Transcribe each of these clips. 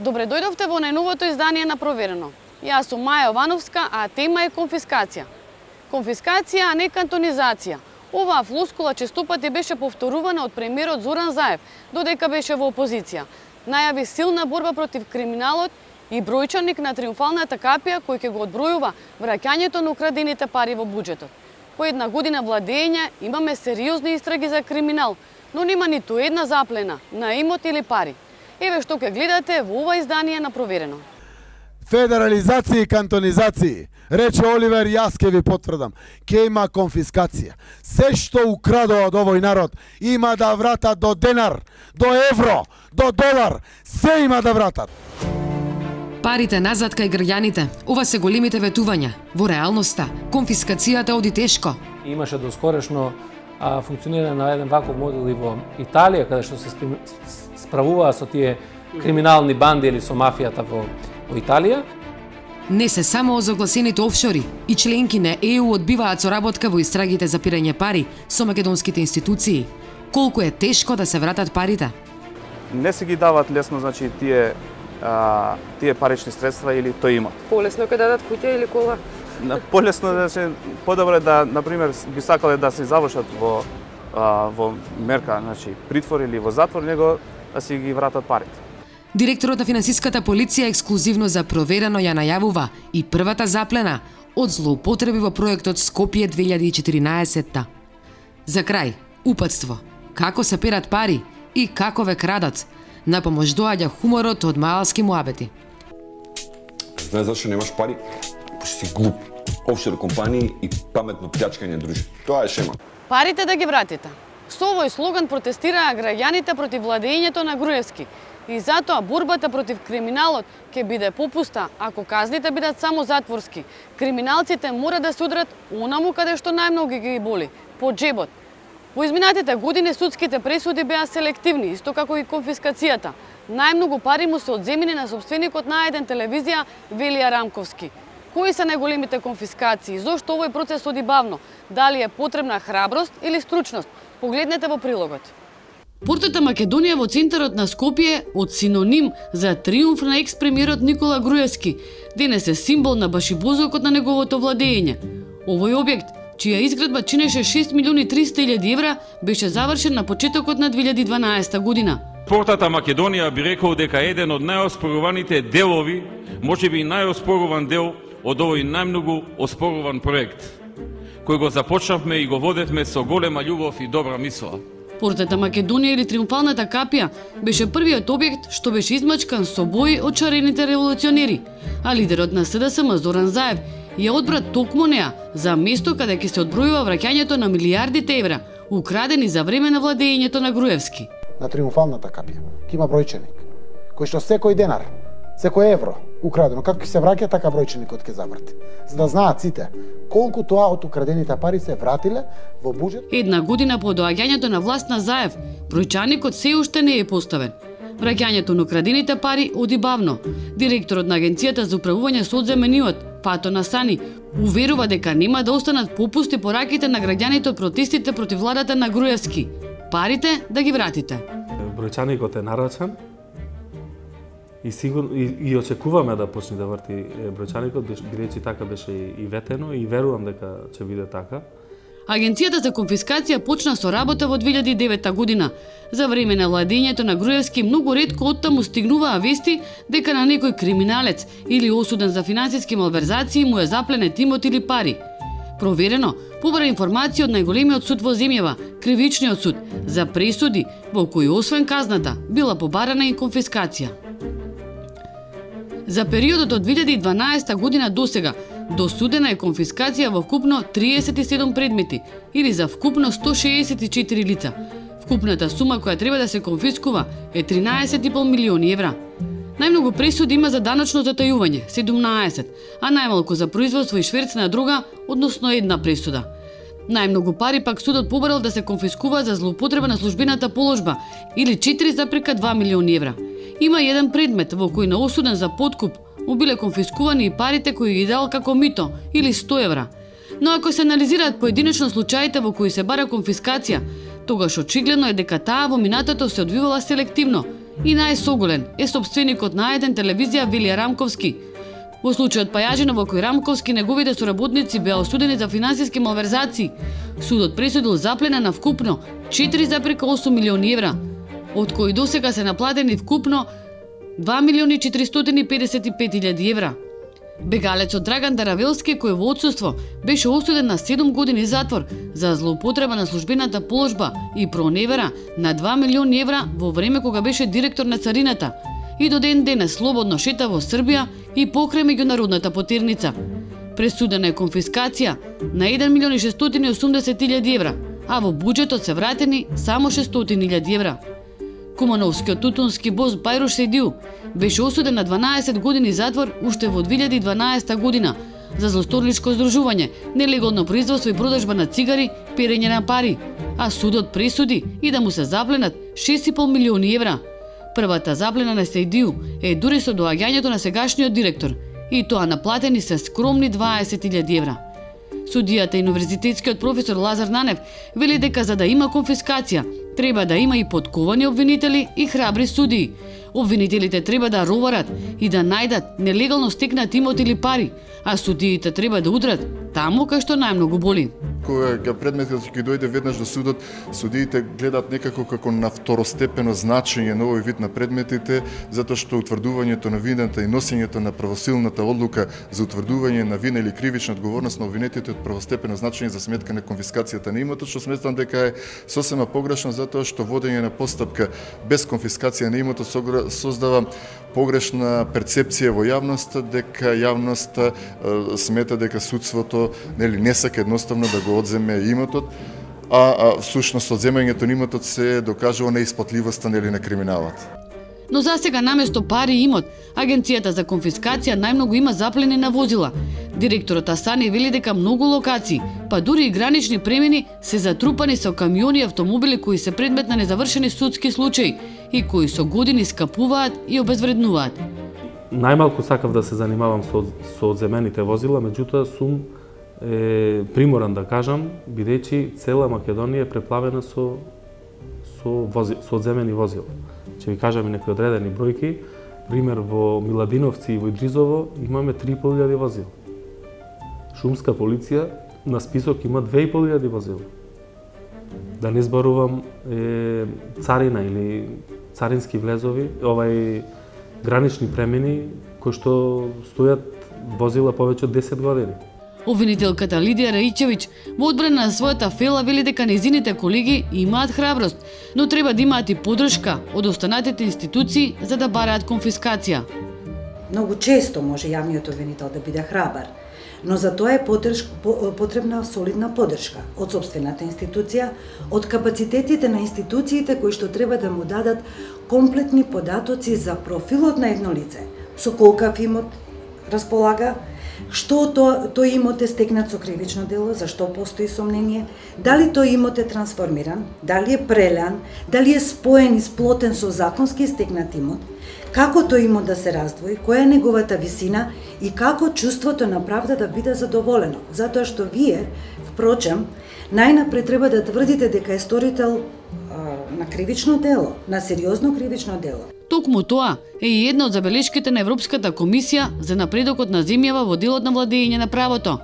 Добре дојдовте во најновото издание на Проверено. Јас сум Маја Јовановска, а тема е конфискација. Конфискација, а не кантонизација. Оваа флоскула често пати беше повторувана од премиерот Зоран Заев, додека беше во опозиција. Најави силна борба против криминалот и бројчаник на триумфалната капија кој ќе го одбројува враќањето на украдените пари во буџетот. По една година владење имаме сериозни истраги за криминал, но нема ниту една заплена на имот или пари. Еве што ќе гледате во ова издание на Проверено. Федерализација и кантонизација, рече Оливер, јас ке ви потврдам, ке има конфискација. Се што украдува од овој народ има да вратат до денар, до евро, до долар, се има да вратат. Парите назад кај граѓаните, ова се големите ветувања. Во реалноста, конфискацијата оди тешко. Имаше доскорешно функционирање на еден ваков модел и во Италија, каде што се справуваа со тие криминални банди или со мафијата во Италија. Не се само озагласените офшори, и членки на ЕУ одбиваат соработка во истрагите за пирање пари со македонските институции. Колку е тешко да се вратат парите? Не се ги дават лесно, значи тие парични средства или тој имот. Полесно е кога дадат куќа или кола? Полесно да се подобро да, например, би сакале да се завршат во мерка, значи притвор или во затвор, него да си ги вратат парите. Директорот на финансиската полиција ексклузивно за Проверено ја најавува и првата заплена од злоупотреби во проектот Скопје 2014. За крај, упатство, како се перат пари и како ве крадат. На помош доаѓа хуморот од малски муабети. Знаеш зашто немаш пари? Си глуп. Офшор компании и паметно плячкање дружби. Тоа е шема. Парите да ги вратите. Со овој слоган протестираа граѓаните против владењето на Груевски. И затоа борбата против криминалот ќе биде попуста ако казните бидат само затворски. Криминалците мора да се удрат онаму каде што најмногу ги боли, по джебот. Во изминатите години судските пресуди беа селективни, исто како и конфискацијата. Најмногу пари му се одземени на сопственикот на еден телевизија Велија Рамковски. Кои се најголемите конфискации? Зошто овој процес оди бавно? Дали е потребна храброст или стручност? Погледнете во прилогот. Портата Македонија во центарот на Скопје од синоним за триумф на екс-премиерот Никола Груевски, денес е символ на башибозокот на неговото владење. Овој објект, чија изградба чинеше 6.300.000 евра, беше завршен на почетокот на 2012 година. Портата Македонија би рекол дека е еден од најоспоруваните делови, можеби и најоспоруван дел од овој најмногу оспоруван проект, кој го започнавме и го водевме со голема љубов и добра мисла. Портата Македонија или Триумфалната капија беше првиот објект што беше измачкан со бои од шарените револуционери, а лидерот на СДСМ Зоран Заев ја одбра токму неа за место каде ќе се одбројува враќањето на милијардите евра украдени за време на владењето на Груевски. На Триумфалната капија ќе има бројченик кој што секој денар, секој евро украдено, како ќе се враќа, така бројченикот ќе заврти. За да знаат сите колку тоа од украдените пари се вратиле во буџет. Една година по доаѓањето на власт на Заев, бројчаникот се уште не е поставен. Враќањето на украдените пари оди бавно. Директорот на Агенцијата за управување со одземениот, Пато Насани, уверува дека нема да останат попусти по раките на граѓаните од протестите против владата на Груевски. Парите да ги вратите. Бројчаникот е нарачан и сигурно и очекуваме да почне да врти бројчаникот, бидејќи така беше и ветено и верувам дека ќе биде така. Агенцијата за конфискација почна со работа во 2009 година. За време на владењето на Груевски многу ретко оттаму стигнуваа вести дека на некој криминалец или осуден за финансиски малверзации му е запленет имот или пари. Проверено побара информација од најголемиот суд во земјава, Кривичниот суд, за пресуди во кои освен казната била побарана и конфискација. За периодот од 2012 година досега досудена е конфискација во вкупно 37 предмети или за вкупно 164 лица. Вкупната сума која треба да се конфискува е 13,5 милиони евра. Најмногу пресуди има за даночно затајување, 17, а најмалку за производство и шверц на дрога, односно една пресуда. Најмногу пари пак судот побарал да се конфискува за злоупотреба на службената положба или 4,2 милиони евра. Има еден предмет во кој на осуден за подкуп му биле конфискувани и парите кои ги дал како мито или 100 евра. Но ако се анализираат поединечно случаите во кои се бара конфискација, тогаш очигледно е дека таа во минатото се одвивала селективно И најсоголен е сопственикот на еден телевизија Вилија Рамковски. Во случајот Пајажина во кој Рамковски и неговите соработници беа осудени за финансиски малверзации, судот пресудил заплена на вкупно 4,8 милиони евра, од кои досега се наплатени вкупно 2.455.000 евра. Бегалецот Драган Даравелски, кој во отсуство беше осуден на 7 години затвор за злоупотреба на службената положба и проневера на 2 милиони евра во време кога беше директор на царината и до ден денес слободно шета во Србија и покрај меѓународната потерница. Пресудена е конфискација на 1.680.000 евра, а во буџетот се вратени само 600.000 евра. Кумановскиот тутунски бос Бајруш Седиу беше осуден на 12 години затвор уште во 2012 година за злосторничко здружување, нелегално производство и продажба на цигари, перење на пари, а судот пресуди и да му се запленат 6,5 милиони евра. Првата заплена на Седиу е дури со доаѓањето на сегашниот директор, и тоа наплатени се скромни 20.000 евра. Судијата и универзитетскиот професор Лазар Нанев вели дека за да има конфискација, треба да има и потковани обвинители и храбри судии. Обвинителите треба да роварат и да најдат нелегално стекнат имот или пари, а судиите треба да удрат таму кај што најмногу боли. Кога предметот ќе дојде веднаш до судот, судиите гледат некако како на второстепено значење на овој вид на предметите, затоа што утврдувањето на вината и носењето на правосилната одлука за утврдување на вина или кривична одговорност на обвинетите од првостепено значење за сметка на конфискацијата на имотот, што сметам дека е сосема погрешно затоа што водење на постапка без конфискација на имотот создава погрешна перцепција во јавноста, дека јавноста смета дека судството не сака едноставно да го одземе имотот, а всушност одземањето на имотот се докажува неисплатливоста на криминалот. Но засега наместо пари и имот, Агенцијата за конфискација најмногу има заплени на возила. Директорот Асани вели дека многу локации, па дури и гранични премини се затрупани со камиони и автомобили кои се предмет на незавршени судски случаи и кои со години скапуваат и обезвреднуваат. Најмалку сакав да се занимавам со одземените возила, меѓутоа сум приморан да кажам, бидејќи цела Македонија е преплавена со одземени возила. Ќе ви кажам и некои одредени бројки. Пример, во Миладиновци и во Идризово имаме 3.500 возила. Шумска полиција на список има 2.500 возила. Да не зборувам царина или царински влезови, гранични премини кои што стојат возила повеќе од 10 години. Обвинителката Лидија Раичевиќ во одбрана на својата фела вели дека нејзините колеги имаат храброст, но треба да имаат и подршка од останатите институции за да бараат конфискација. Многу често може јавниот обвинител да биде храбар, но за тоа е потребна солидна подршка од сопствената институција, од капацитетите на институциите кои што треба да му дадат комплетни податоци за профилот на едно лице, со колкав имот располага, што тој имот е стекнат со кривично дело, зашто постои сомнение, дали тој имот е трансформиран, дали е прелян, дали е споен и сплотен со законски стекнат имот, како тој имот да се раздвои, која е неговата висина и како чувството на правда да биде задоволено, затоа што вие, впрочем, најнапред треба да тврдите дека е сторител на кривично дело, на сериозно кривично дело. Токму тоа е и една од забелешките на Европската комисија за напредокот на земјава во делот на владење на правото.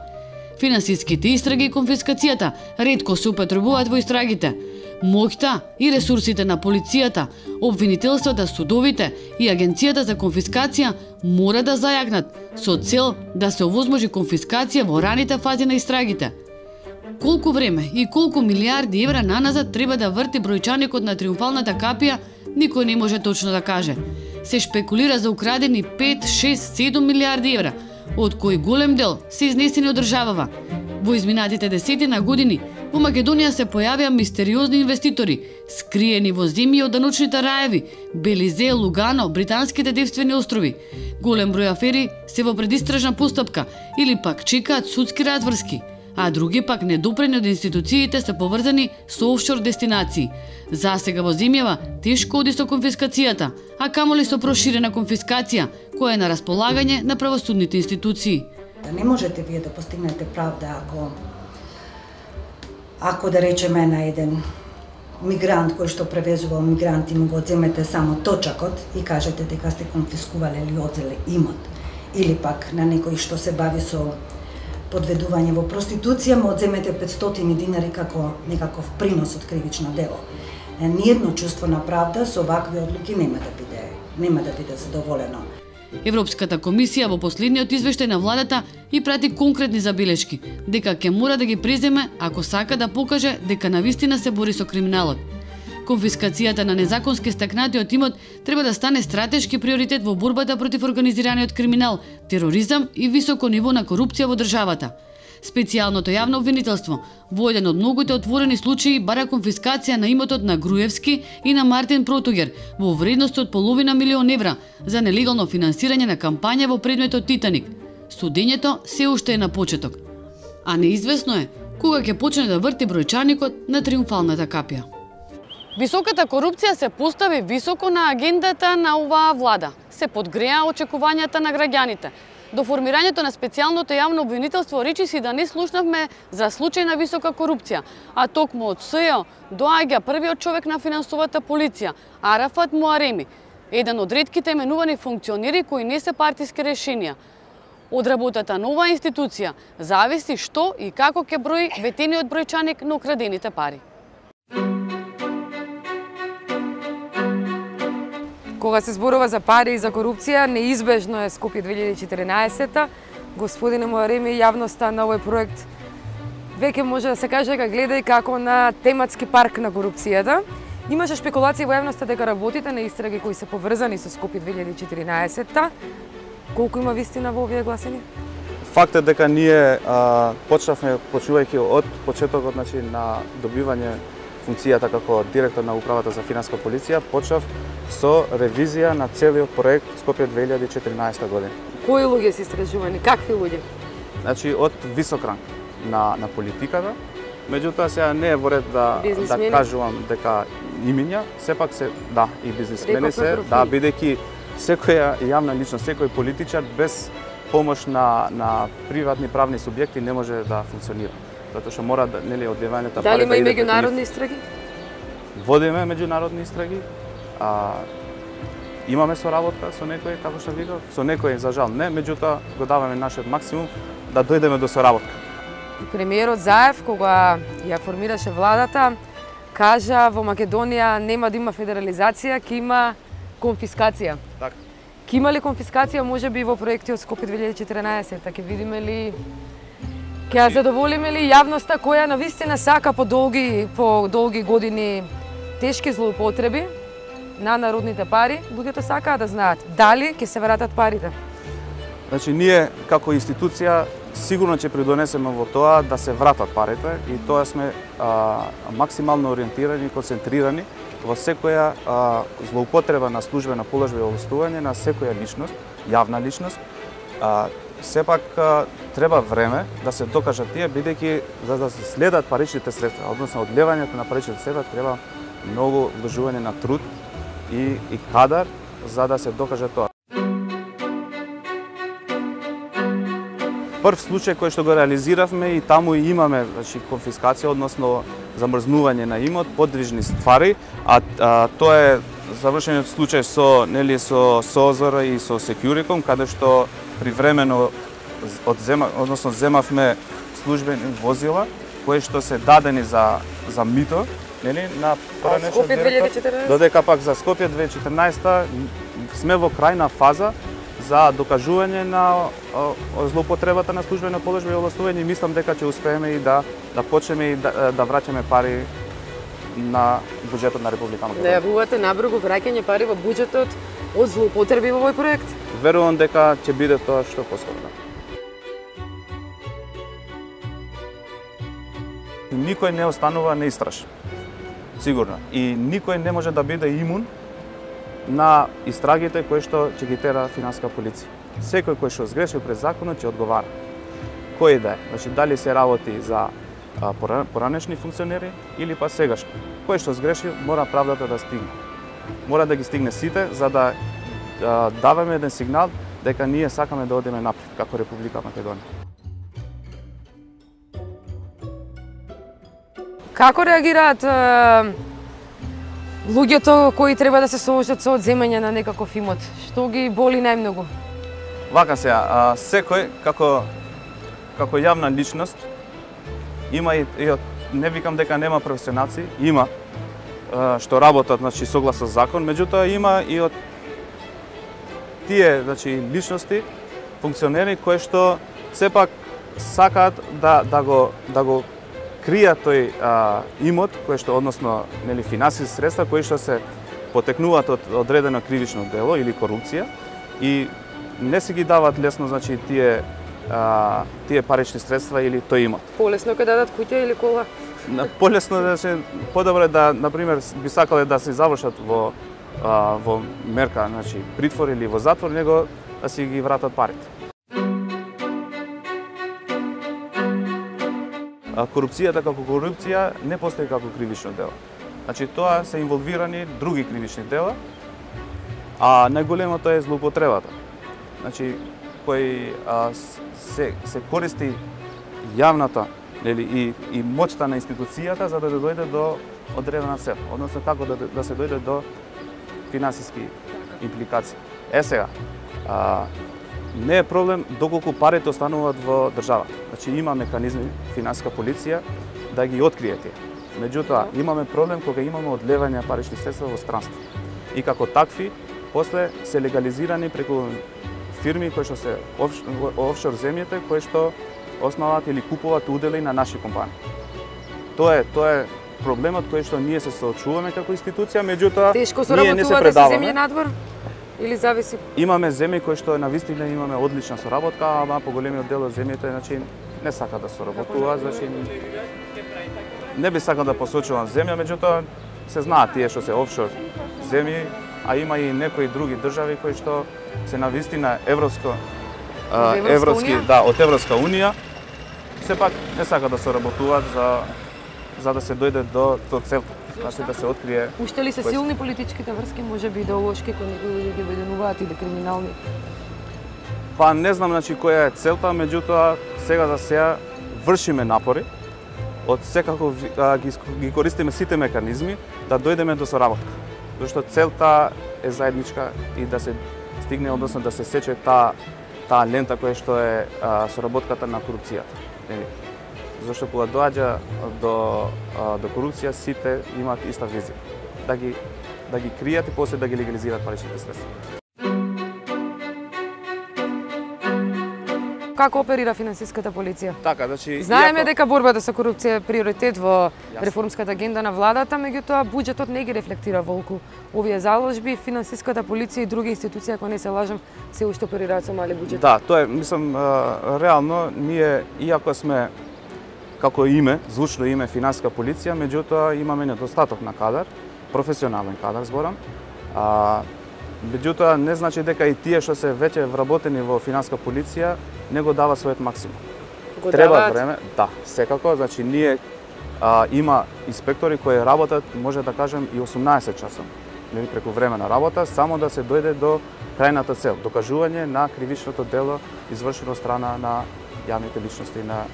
Финансиските истраги и конфискацијата ретко се употребуваат во истрагите. Моќта и ресурсите на полицијата, обвинителствата, судовите и Агенцијата за конфискација мора да зајакнат со цел да се овозможи конфискација во раните фази на истрагите. Колку време и колку милиарди евра наназад треба да врти бројчаникот на триумфалната капија, никој не може точно да каже. Се шпекулира за украдени 5, 6, 7 милиарди евра, од кои голем дел се изнесени од државава. Во изминатите десетина години во Македонија се појавија мистериозни инвеститори, скриени во земји од даночните раеви, Белизе, Лугано, британските девствени острови. Голем број афери се во предистражна постапка или пак чекаат судски разврски, а други пак недопрени од институциите се поврзани со офшор дестинации. Засега во земјава тешко оди со конфискацијата, а камоли со проширена конфискација, која е на располагање на правосудните институции. Не можете вие да постигнете правда ако да речеме на еден мигрант кој што превезувал мигранти му го одземете само точакот и кажете дека сте конфискувале или одзеле имот, или пак на некој што се бави со подведување во проституција му одземете 500 динари како некаков принос од кривично дело. Ниедно чувство на правда со вакви одлуки нема да биде задоволено. Европската комисија во последниот извештај на владата и прати конкретни забелешки, дека ќе мора да ги преземе ако сака да покаже дека навистина се бори со криминалот. Конфискацијата на незаконски стекнатиот имот треба да стане стратешки приоритет во борбата против организираниот криминал, тероризам и високо ниво на корупција во државата. Специјалното јавно обвинителство во еден од многуте отворени случаи бара конфискација на имотот на Груевски и на Мартин Протугер во вредност од $500,000 за нелегално финансирање на кампања во предметот Титаник. Судењето се уште е на почеток, а неизвестно е кога ќе почне да врти бројчаникот на триумфалната капија. Високата корупција се постави високо на агендата на оваа влада. Се подгреа очекувањата на граѓаните. До формирањето на специјалното јавно обвинителство речиси да не слушнавме за случај на висока корупција, а токму од СЈО доаѓа првиот човек на финансовата полиција, Арафат Муареми, еден од ретките именувани функционери кои не се партиски решенија. Од работата на оваа институција зависи што и како ќе брои ветениот бројчаник на украдените пари. Кога се зборува за пари и за корупција, неизбежно е Скопје 2014. Господине Муареми, јавноста на овој проект веќе може да се каже дека гледа и како на тематски парк на корупцијата. Имаше спекулации во јавноста дека работите на истраги кои се поврзани со Скопје 2014. Колку има вистина во овие гласини? Факт е дека ние почнувајќи од почетокот на добивање функцијата како директор на Управата за финанска полиција, почнав со ревизија на целиот проект Скопје 2014 година. Кои луѓе се истражувани? Какви луѓе? Значи, од висок ранг на политиката, меѓутоа сега не е во ред да кажувам дека имиња, сепак се, да, и бизнисмени се, да, бидејќи секоја јавна личност, секој политичар без помош на приватни правни субјекти не може да функционира. Затоа што мора да одливањето пари. Дали има и меѓународни истраги? Водиме меѓународни истраги. Имаме соработка со некој, како што викав, со некој за жал не, меѓутоа го даваме нашиот максимум да дојдеме до соработка. Премиерот Заев, кога ја формираше владата, кажа во Македонија нема да има федерализација, ќе има конфискација. Така. Ќе има ли конфискација можеби во проекти од Скопје 2014? Ќе видиме ли, ќе ја задоволиме ли јавноста која навистина сака по долги години тешки злоупотреби на народните пари, луѓето сакаат да знаат дали ќе се вратат парите. Значи, ние како институција сигурно ќе придонесеме во тоа да се вратат парите и тоа сме максимално ориентирани и концентрирани во секоја злоупотреба на службена положба и овластување на секоја личност, јавна личност. Сепак треба време да се докажат тие, бидејќи за да се следат паричните средства, односно одлевањето на паричните средства треба многу вложување на труд и кадар за да се докаже тоа. Прв случај кој што го реализиравме и таму и имаме конфискација, односно замрзнување на имот, подвижни ствари, а тоа е завршениот случај со СОЗР и со Секјуриком, каде што привремено земавме службени возила кои што се дадени за мито, на поранешен директор, додека пак за Скопје 2014 сме во крајна фаза за докажување на злоупотребата на службена положба и овластување и мислам дека ќе успееме и да почнеме и да враќаме пари на буџетот на Република Македонија. Најавувате набрзо враќање пари во буџетот од злоупотреби во овој проект? Верувам дека ќе биде тоа што поскоро. Никој не останува неистрашен. Сигурно. И никој не може да биде имун на истрагите кои што ќе ги тера финанска полиција. Секој кој што сгрешил пред законот ќе одговара. Кој да е? Значи, дали се работи за поранешни функционери или па сегашни. Кој што сгрешил, мора правдата да стигне. Мора да ги стигне сите, за да даваме еден сигнал дека ние сакаме да одиме напред како Република Македонија. Како реагираат луѓето кои треба да се соочат со одземање на некаков имот? Што ги боли најмногу? Вака сега, секој како јавна личност има и не викам дека нема професионалци, има што работат, значи согласно закон, меѓутоа има и од тие, значи личности, функционери кои што сепак сакаат да го кријат тој имот кој што односно нели финансиски средства кои што се потекнуваат од одредено кривично дело или корупција и не се ги дават лесно, значи тие парични средства или тој имот. Полесно кога дадат куќа или кола? Полесно, значи подобро да, на пример, би сакале да се завршат во мерка, значи притвор или во затвор, него да си ги вратат парите. Корупцијата како корупција не постои како кривично дело. Значи тоа се инволвирани други кривични дела, а најголемото е злоупотребата. Значи кој се користи јавната и моќта на институцијата за да дојде до одредена цел, односно како да се дојде до финансиски импликации. Сега, не е проблем доколку парите остануваат во државата. Значи има механизми, финансиска полиција, да ги открие тие. Меѓутоа, имаме проблем кога имаме одлевање на парични средства во странство. И како такви, после се легализирани преку фирми кои што се офшор земјите, кои што основаат или купуваат удели на наши компании. Тоа е проблемот кој што ние се соочуваме како институција, меѓутоа ние не се предаваме. Тешко соработува да се земји надвор? Или зависи? Имаме земји кои што навистина имаме одлична соработка, ама поголемиот дел од земјите, значи не сака да соработува, значи не би сакал да посочувам земја, меѓутоа се знаат тие што се офшор земји, а има и некои други држави кои што се навистина од Европска унија, сепак не сака да соработуваат за да се дојде до целта. Значи да се открие. Уште ли се силни политичките врски, можеби идеолошки, кои некои луѓе ги обединуваат или криминални? Па не знам значи која е целта, меѓутоа сега за сега вршиме напори. Од секако ги користиме сите механизми да дојдеме до соработка. Зашто целта е заедничка и да се стигне, односно да се сече таа лента која што е соработката на корупцијата. Зашто кога доаѓа до корупција, сите имаат иста визија. Да ги кријат и после да ги легализираат паричните средства. Како оперира финансиската полиција? Така, значи знаеме дека борбата со корупција е приоритет во реформската агенда на владата, меѓутоа буџетот не ги рефлектира волку овие заложби. Финансиската полиција и други институции, ако не се лажам, се уште оперираат со мали буџети. Да, тоа е, мислам, реално ние иако сме како име, звучно име финансиска полиција, меѓутоа имаме недостаток на кадар, професионален кадар зборам. Меѓутоа не значи дека и тие што се веќе вработени во финансиска полиција не го дава својот максимум. Треба време, да, секако, значи ние има инспектори кои работат, може да кажем и 18 часот, нели преку време на работа, само да се дојде до крајната цел, докажување на кривичното дело извршено од страна на јавните личности на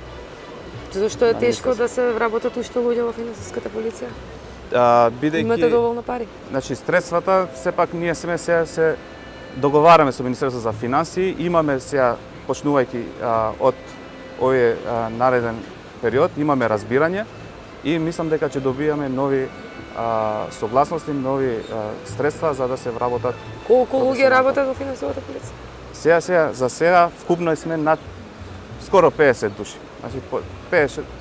Зашто е тешко да се вработат уште луѓе во финансиската полиција? Имате доволно пари? Значи, средствата, сепак ние сега се договараме со Министерството за финансии, имаме сега, почнувајќи од овој нареден период, имаме разбирање и мислам дека ќе добијаме нови согласности, нови средства за да се вработат. Колку луѓе работат во финансовата полиција? За сега вкупно сме над скоро 50 души. Значи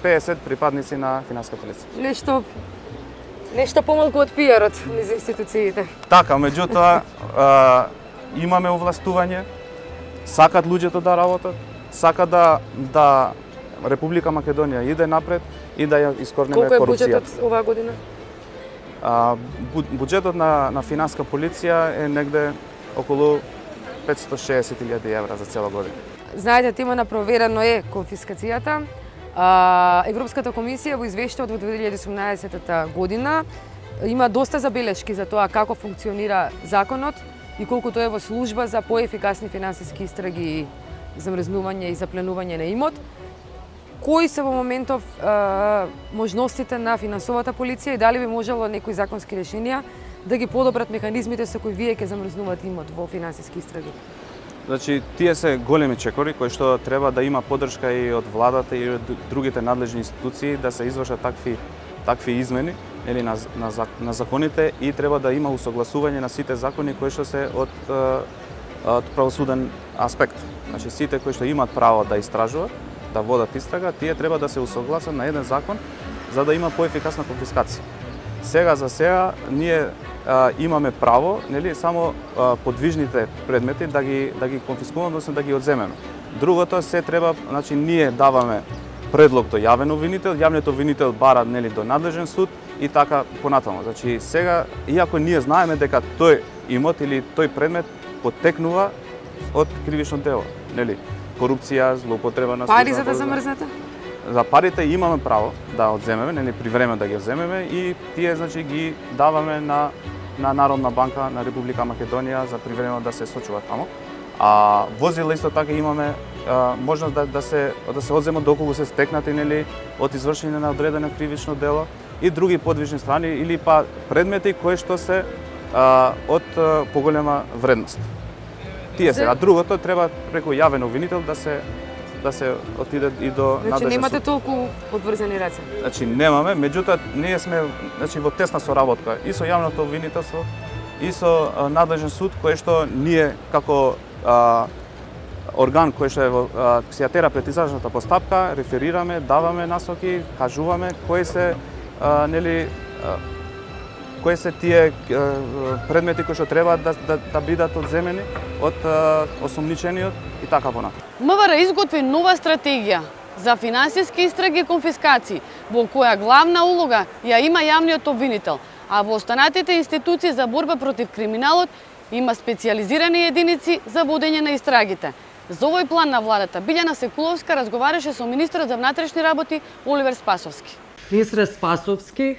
50 припадници на финансиска полиција. Нешто помалку од пиарот низ институциите. Така, меѓутоа имаме овластување, сакат луѓето да работат, сакат да Република Македонија иде напред и да ја искорнеме корупцијата. Колку е буџетот оваа година? Буџетот на финансиска полиција е негде околу 560.000 евра за цела година. Знаете, тема на проверено е конфискацијата. Европската комисија во извештајот во 2018 година има доста забелешки за тоа како функционира законот и колку тоа е во служба за поефикасни финансиски истраги, замрзнување и запленување на имот. кои се во моментов можностите на финансовата полиција и дали би можело некои законски решенија да ги подобрат механизмите со кои вие ќе замрзнувате имот во финансиски истраги? Значи, тие се големи чекори кои што треба да има поддршка и од владата и од другите надлежни институции да се извршат такви измени или на законите и треба да има усогласување на сите закони кои што се од правосуден аспект. Значи, сите кои што имаат право да истражуваат, да водат истрага, тие треба да се усогласат на еден закон за да има поефикасна конфискација. За сега ние имаме право, нели, само подвижните предмети да ги конфискуваме, односно да ги одземеме. Другото се треба, значи ние даваме предлог до јавен обвинител, јавниот обвинител бара, нели, до надлежен суд и така понатаму. Значи сега, иако ние знаеме дека тој имот или тој предмет потекнува од кривично дело, нели, корупција, злоупотреба на пари за да замрзнете? За парите имаме право да одземеме, нели, при време да ги одземеме и тие, значи, ги даваме на Народна банка на Република Македонија за при време да се сочува таму. А возила исто така имаме можност да се одземат доколку се стекнати, нели, од извршење на одредено кривично дело и други подвижни страни или па предмети кои што се од поголема вредност. Тие се, а другото треба преку јавен обвинител да се отиде и до надлежен суд. Значи немате толку подврзани раце? Значи немаме, меѓутоа ние сме, значи, во тесна соработка и со јавното обвинителство и со надлежен суд кој што ние како орган кој што е во се ја тера пред излажната постапка, реферираме, даваме насоки, кажуваме кои се нели кои се тие предмети кои што треба да бидат одземени од осомничениот и така понатаму. МВР изготви нова стратегија за финансиски истраги и конфискации, во која главна улога ја има јавниот обвинител, а во останатите институции за борба против криминалот има специјализирани единици за водење на истрагите. За овој план на владата Билјана Секуловска разговараше со министерот за внатрешни работи Оливер Спасовски. Министре Спасовски,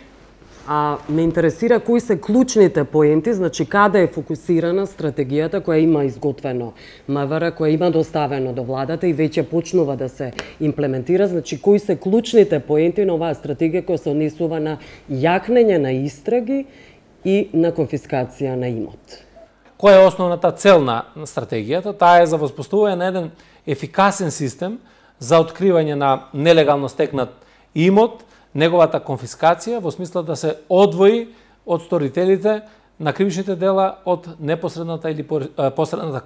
ме интересира кои се клучните поенти, значи каде е фокусирана стратегијата која има изготвено МВР, која има доставено до владата и веќе почнува да се имплементира, значи кои се клучните поенти на оваа стратегија која се однесува на јакнење на истраги и на конфискација на имот. Која е основната цел на стратегијата? Таа е за воспоставување на еден ефикасен систем за откривање на нелегално стекнат имот, неговата конфискација во смисла да се одвои од сторителите на кривичните дела од непосредната или посредната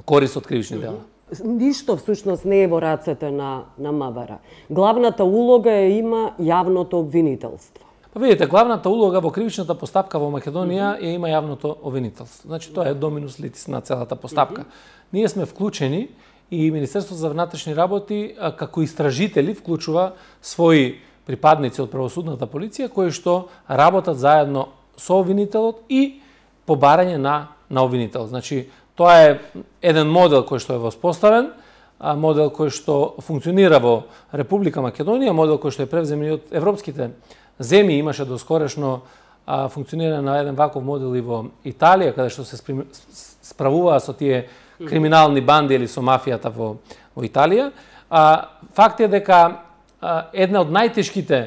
корист од кривични дела. Ништо всушност не е во рацете на МВР. Главната улога ја има јавното обвинителство. Па видите, главната улога во кривичната постапка во Македонија ја има јавното обвинителство. Значи тоа е доминус литис на целата постапка. Ние сме вклучени и Министерството за внатрешни работи како истражители вклучува своји припадници од правосудната полиција кои што работат заедно со обвинителот и побарање на обвинител. Значи тоа е еден модел кој што е воспоставен, модел кој што функционира во Република Македонија, модел кој што е превземен од европските земји, имаше доскорешно функционирање на еден ваков модел и во Италија, каде што се справуваа со тие криминални банди или со мафијата во Италија. Факт е дека една од најтешките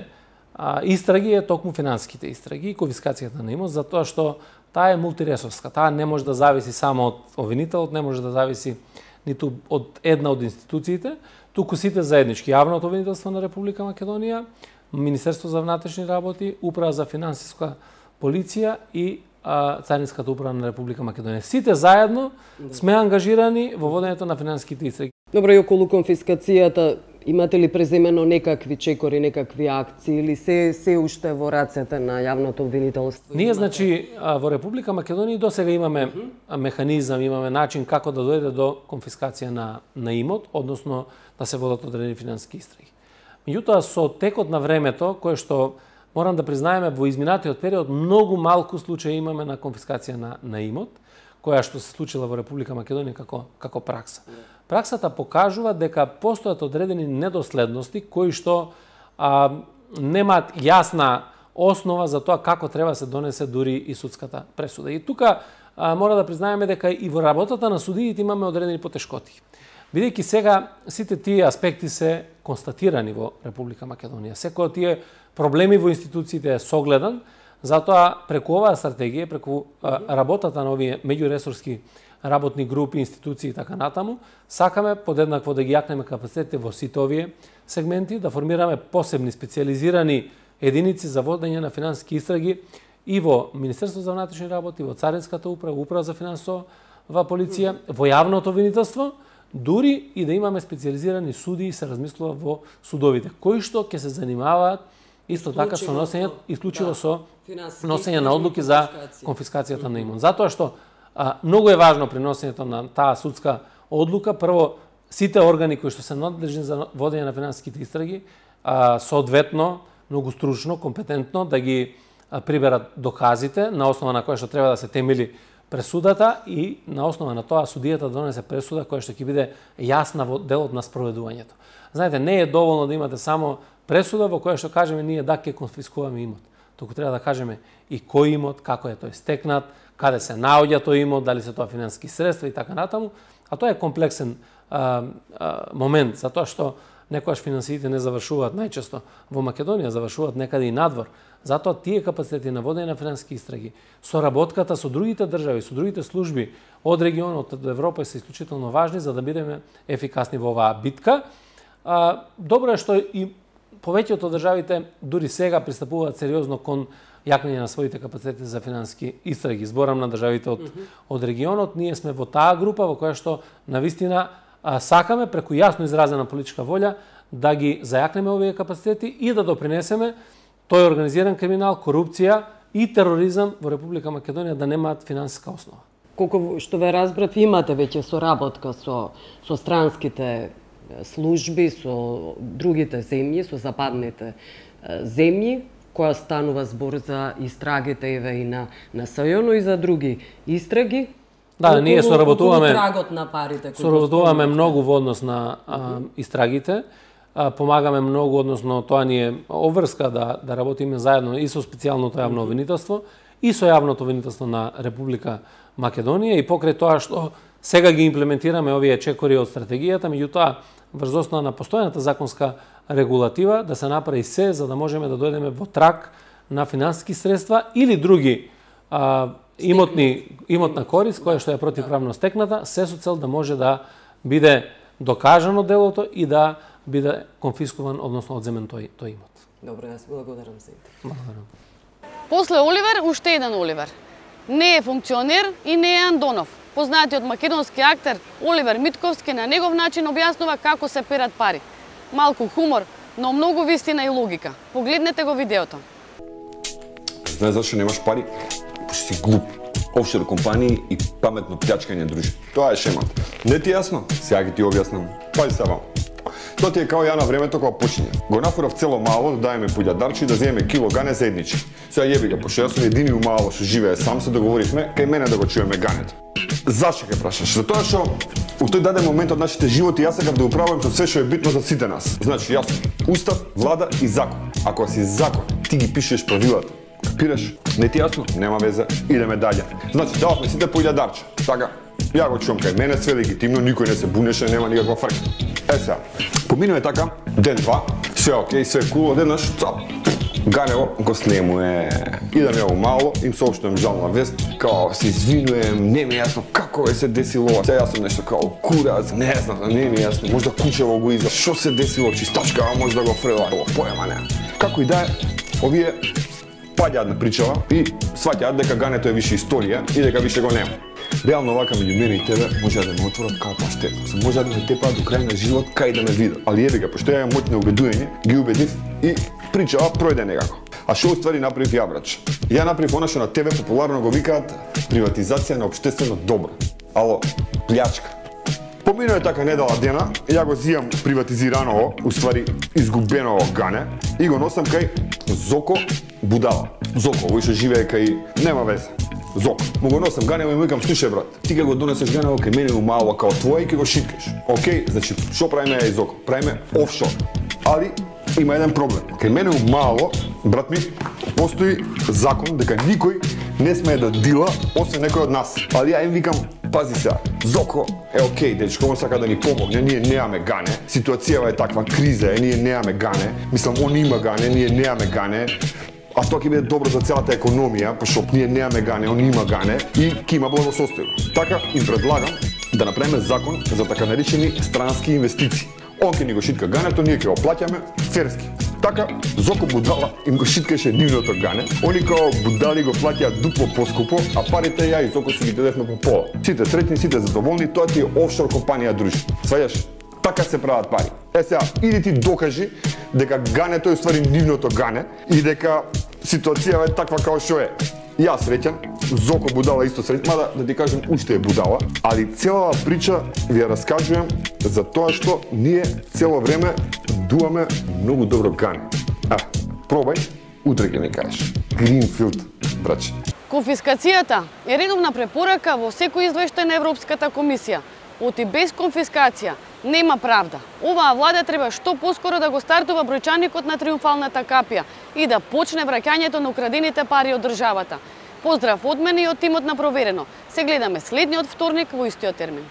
истраги е токму финансиските истраги и конфискацијата на имот, затоа што таа е мултиресорска. Таа не може да зависи само од обвинителот, не може да зависи ниту од една од институциите, туку сите заеднички. Јавното обвинителство на Република Македонија, Министерство за внатрешни работи, Управа за финансиска полиција и Царинската управа на Република Македонија. Сите заедно сме ангажирани во водењето на финансиските истраги. Добро, и околу конфискацијата имате ли преземено некакви чекори, некакви акции или се уште во рацете на јавното обвинителство? Ние, значи, во Република Македонија досега имаме механизам, имаме начин како да дојде до конфискација на имот, односно да се водат одредени финансиски истраги. Меѓутоа, со текот на времето, кое што морам да признаеме во изминатиот период, многу малку случаи имаме на конфискација на имот, која што се случила во Република Македонија како пракса. Праксата покажува дека постојат одредени недоследности кои што немаат јасна основа за тоа како треба се донесе дури и судската пресуда. И тука мора да признаеме дека и во работата на судиите имаме одредени потешкоти. Бидејќи сега сите тие аспекти се констатирани во Република Македонија. Секој од тие проблеми во институциите е согледан, затоа преку оваа стратегија, преку работата на овие меѓуресорски работни групи, институции и така натаму, сакаме подеднакво да ги јакнеме капацитетите во сите овие сегменти, да формираме посебни специјализирани единици за водење на финансиски истраги и во Министерството за внатрешни работи, во Царинската управа, Управа за финансова полиција, во јавното обвинителство, дури и да имаме специјализирани суди и се размислува во судовите, кои што ќе се занимаваат исто така со носење, исклучиво со носење на одлуки за конфискацијата на имот. Затоа што многу е важно при носењето на таа судска одлука, прво сите органи кои што се надлежни за водење на финансиските истраги, соодветно, многу стручно, компетентно да ги приберат доказите на основа на која што треба да се темели пресудата и на основа на тоа судијата донесе пресуда која што ќе биде јасна во делот на спроведувањето. Знаете, не е доволно да имате само пресуда во која што кажеме ние да ќе конфискуваме имот. Туку треба да кажеме и кој имот, како е тој стекнат, каде се наоѓа тој имот, дали се тоа финансиски средства и така натаму, а тоа е комплексен момент, затоа што некојаш финансиите не завршуваат најчесто во Македонија, завршуваат некаде и надвор. Затоа тие капацитети на водење на финансиски истраги, соработката со другите држави, со другите служби од регионот, од Европа се исклучително важни за да бидеме ефикасни во оваа битка. Добро е што и повеќето од државите дури сега пристапуваат сериозно кон јакнење на своите капацитети за финансиски истраги. Зборам на државите од регионот, ние сме во таа група во која што навистина сакаме преку јасно изразена политичка волја да ги зајакнеме овие капацитети и да допринесеме тој организиран криминал, корупција и тероризам во Република Македонија да немаат финансиска основа. Колку што ве разбрав, имате веќе соработка со странските служби, со другите земји, со западните земји, која станува збор за истрагите и на СЈО, и за други истраги. Да, ние соработуваме многу во однос на истрагите, помагаме многу, односно тоа ни е обврска да работиме заедно и со специјалното јавно обвинителство и со јавното обвинителство на Република Македонија и покрај тоа што сега ги имплементираме овие чекори од стратегијата, меѓутоа врз основа на постојаната законска регулатива да се направи се за да можеме да дојдеме во трак на финансиски средства или други имотна корист која што е противправно стекната, се со цел да може да биде докажано делото и да биде конфискуван, односно одземен тој имот. Добро, јас благодарам се. Благодарам. После Оливер, уште еден Оливер. Не е функционер и не е Андонов. Познатиот македонски актер Оливер Митковски на негов начин објаснува како се перат пари. Малку хумор, но многу вистина и логика. Погледнете го видеото. Знаеш зашто немаш пари? Пошто си глуп. Офшор компании и паметно плячкање дружи. Тоа е шемата. Не ти јасно? Сега ги ти објаснам. Пази се вам. Тоа ти е као ја на времето кога почиња. Го нафурав цело мало да даеме пуѓадарчи да земеме кило гане заедничи. Сега јеби го, пошто јас сум едини у мало што живее сам, се договоривме кај мене да го чуеме гането. Зашто ке прашаш? Затоа што у тој даден момент од нашите животи јас сакав да управувам со се што е битно за сите нас. Значи јас устав, влада и закон. Ако си закон, ти ги пишеш правилата. Капираш? Не ти јасно? Нема веза, идеме дале. Значи дававме сите по 1000 дарче. Така, ја го чувам кај мене, све легитимно, никој не се бунеше, нема никаква фрка. Сега, поминува така, ден-два, све окей, све кул, одеднаш, цап. Ганево го снемуе. Идам ја мало, им соопштувам жална вест, као се извинуем, не ми е јасно како е се десило ова. Сега јас сум нешто као кураз, не знам, не ми е јасно, можда кучево го иза. Шо се десило, чистачка, може да го фрела, поема не. Како и да е, овие паѓаат на причава и сваќаат дека гането е више историја и дека више го нема. Реално вака меѓу мене и тебе може да ме отворат као паштет. Може да ме тепаат до крај на живот кај да ме видат. Али еве га, пошто ја имам моќ на убедување, ги убедив и причава пројде некако. А што уствари направив ја, брач? Ја направив она што на тебе популарно го викаат приватизација на општествено добро. Ало, плячка. Поминува така недела дена, ја го зијам приватизирано, уствари изгубено гане и го носам кај Зоко Будала. Зоко, овој што живее кај нема веза. Зоко. Му го носам ганево и му викам, слушај брат, ти ќе го донесеш ганево кај мене у мало као твоја и ќе го шиткаш. Океј, значи што правиме ја и Зоко? Правиме офшор. Али има еден проблем. Кај мене у мало, брат ми, постои закон дека никој не смее да дила освен некој од нас. Али ја им викам, пази се, Зоко, окей, дечко, он сака да ни помогне, ние немаме гане. Ситуацијава е таква, криза е, ние немаме гане. Мислам, он има гане, ние немаме гане. А тоа ќе биде добро за целата економија, пошто ние немаме гане, он има гане и ќе има благосостојба. Така им предлагам да направиме закон за така наречени странски инвестиции. Он ќе ни го шитка гането, ние ќе го плаќаме ферски. Така, Зоко Будала им го шиткаше нивното гане, они као будали го плаќаат дупло поскупо, а парите ја и Зоко си ги дадевме по пола. Сите среќни, сите задоволни, тоа ти е офшор компанија дружи. Сваѓаш? Така се прават пари. Сега, иди ти докажи дека гането е уствари нивното гане и дека ситуацијава е таква као што е. Јас среќен, Зоко Будала исто среќен, мада да ти кажем уште е будала, али целава прича ви ја раскажувам за тоа што ние цело време дуаме многу добро гане. Пробај, утре ќе ми кажеш. Гринфилд, браче. Конфискацијата е редовна препорака во секој извештај на Европската комисија. Оти без конфискација нема правда. Оваа влада треба што поскоро да го стартува бројчаникот на триумфалната капија и да почне враќањето на украдените пари од државата. Поздрав од мене и од тимот на Проверено. Се гледаме следниот вторник во истиот термин.